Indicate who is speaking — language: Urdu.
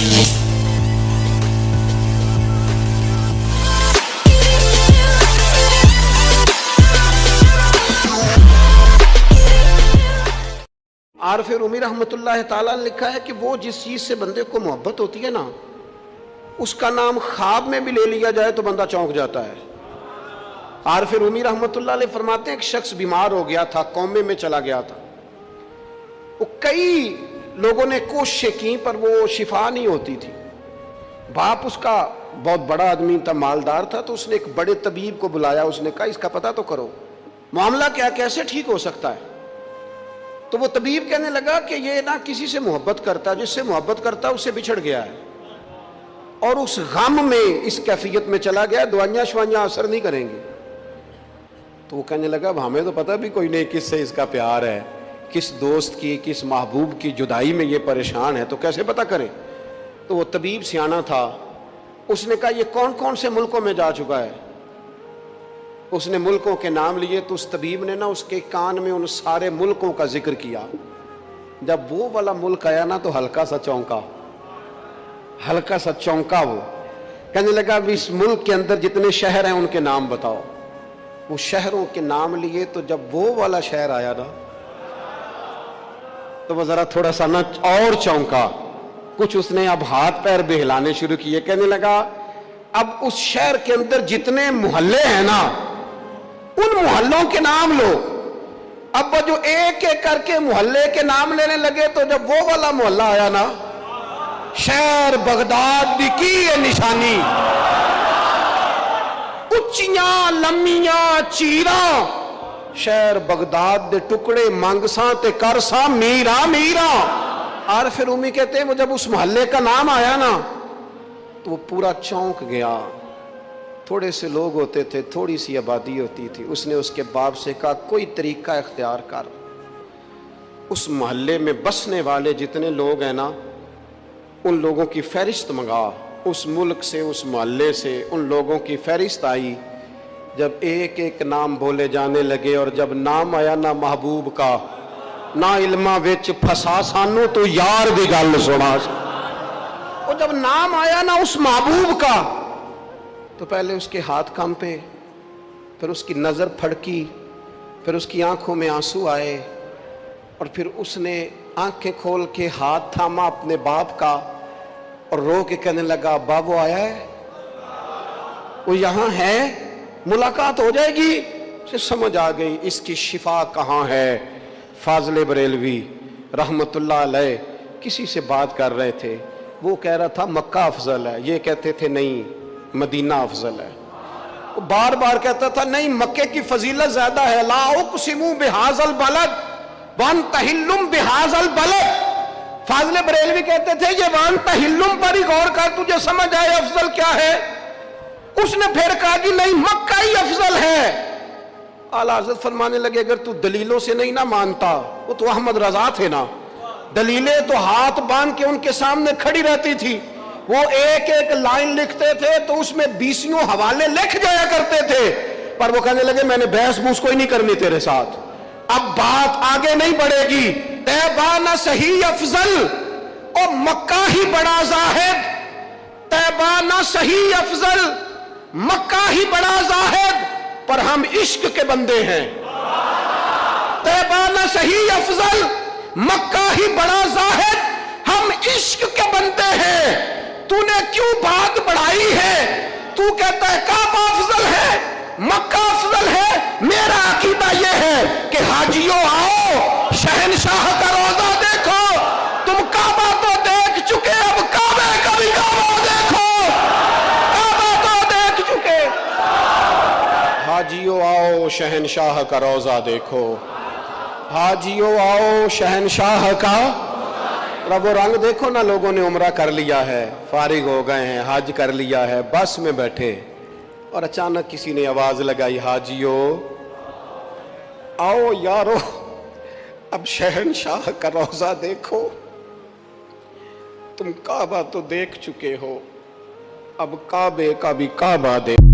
Speaker 1: عارف رومی رحمتاللہ تعالیٰ نے لکھا ہے کہ وہ جس چیز سے بندے کو محبت ہوتی ہے نا، اس کا نام خواب میں بھی لے لیا جائے تو بندہ چونک جاتا ہے۔ عارف رومی رحمت اللہ علیہ فرماتے ہیں ایک شخص بیمار ہو گیا تھا، کومے میں چلا گیا تھا، وہ کئی لوگوں نے کوششیں کی پر وہ شفا نہیں ہوتی تھی۔ باپ اس کا بہت بڑا آدمی تھا، مالدار تھا، تو اس نے ایک بڑے طبیب کو بلایا، اس نے کہا اس کا پتہ تو کرو معاملہ کیا، کیسے ٹھیک ہو سکتا ہے۔ تو وہ طبیب کہنے لگا کہ یہ نہ کسی سے محبت کرتا، جس سے محبت کرتا اس سے بچھڑ گیا ہے، اور اس غم میں اس کیفیت میں چلا گیا، دوائیاں شوائیاں اثر نہیں کریں گی۔ تو وہ کہنے لگا اب ہمیں تو پتہ بھی کوئی نہیں کس سے اس کا پیار ہے، کس دوست کی، کس محبوب کی جدائی میں یہ پریشان ہے، تو کیسے پتہ کریں۔ تو وہ طبیب سیانا تھا، اس نے کہا یہ کون کون سے ملکوں میں جا چکا ہے۔ اس نے ملکوں کے نام لیے تو اس طبیب نے نا اس کے کان میں ان سارے ملکوں کا ذکر کیا۔ جب وہ والا ملک آیا نا تو ہلکا سا چونکا وہ کہنے لگا اب اس ملک کے اندر جتنے شہر ہیں ان کے نام بتاؤ۔ وہ شہروں کے نام لیے تو جب وہ والا شہر آیا نا تو وہ ذرا تھوڑا سا نا اور چونکا، کچھ اس نے اب ہاتھ پیر بھی ہلانے شروع کیے، کہنے لگا اب اس شہر کے اندر جتنے محلے ہیں نا ان محلوں کے نام لو۔ اب وہ جو ایک ایک کر کے محلے کے نام لینے لگے تو جب وہ والا محلہ آیا نا، شہر بغداد دی کی ہے نشانی، اچیاں لمیاں چیراں، شہر بغداد دے ٹکڑے منگساں تے کرساں میراں میراں۔ عارف رومی کہتے ہیں وہ جب اس محلے کا نام آیا نا تو وہ پورا چونک گیا۔ تھوڑے سے لوگ ہوتے تھے، تھوڑی سی آبادی ہوتی تھی۔ اس نے اس کے باپ سے کہا کوئی طریقہ اختیار کر، اس محلے میں بسنے والے جتنے لوگ ہیں نا ان لوگوں کی فہرست منگا۔ اس ملک سے، اس محلے سے ان لوگوں کی فہرست آئی۔ جب ایک ایک نام بولے جانے لگے اور جب نام آیا نا محبوب کا، نہ علمہ وچ پھسا سانو تو یار دی گل سنا۔ اور جب نام آیا نا اس محبوب کا تو پہلے اس کے ہاتھ کانپے، پھر اس کی نظر پھڑکی، پھر اس کی آنکھوں میں آنسو آئے، اور پھر اس نے آنکھیں کھول کے ہاتھ تھاما اپنے باپ کا اور رو کے کہنے لگا ابا وہ آیا ہے، وہ یہاں ہے، ملاقات ہو جائے گی۔ اسے سمجھ آ گئی اس کی شفا کہاں ہے۔ فاضل بریلوی رحمت اللہ علیہ کسی سے بات کر رہے تھے، وہ کہہ رہا تھا مکہ افضل ہے، یہ کہتے تھے نہیں مدینہ افضل ہے۔ وہ بار بار کہتا تھا نہیں مکے کی فضیلت زیادہ ہے، لا اقسم بہذا البلد وانت حل بہذا البلد۔ فاضل بریلوی کہتے تھے یہ وانت حل پر ہی غور کر، تجھے سمجھ آئے افضل کیا ہے۔ اس نے پھر کہا کہ نہیں مکہ ہی افضل ہے۔ اعلیٰ حضرت فرمانے لگے اگر تو دلیلوں سے نہیں نہ مانتا، وہ تو احمد رضا تھے نا، دلیلیں تو ہاتھ باندھ کے ان کے سامنے کھڑی رہتی تھی، وہ ایک ایک لائن لکھتے تھے تو اس میں 20 حوالے لکھ جایا کرتے تھے، پر وہ کہنے لگے میں نے بحث بوس کوئی نہیں کرنی تیرے ساتھ، اب بات آگے نہیں بڑھے گی۔ طیبہ نہ صحیح افضل اور مکہ ہی بڑا زاہد، طیبہ نہ صحیح افضل مکہ ہی بڑا زاہد، پر ہم عشق کے بندے ہیں۔ طیبہ نہ صحیح افضل مکہ ہی بڑا زاہد، ہم عشق کے بندے ہیں۔ تو نے کیوں بات بڑھائی ہے؟ تو کہتا ہے کعبہ افضل ہے، مکہ افضل ہے۔ میرا عقیدہ یہ ہے کہ حاجیوں آؤ شہنشاہ کا روضہ دیکھو، تم کعبہ تو دیکھ چکے، اب کعبے کا بھی کعبہ دیکھو، کعبہ تو دیکھ چکے۔ حاجیوں آؤ شہنشاہ کا روضہ دیکھو، حاجیوں آؤ شہنشاہ کا۔ اب وہ رنگ دیکھو نا، لوگوں نے عمرہ کر لیا ہے، فارغ ہو گئے ہیں، حج کر لیا ہے، بس میں بیٹھے، اور اچانک کسی نے آواز لگائی حاجیوں آؤ یارو اب شہنشاہ کا روضہ دیکھو، تم کعبہ تو دیکھ چکے ہو، اب کعبے کا بھی کعبہ دیکھو۔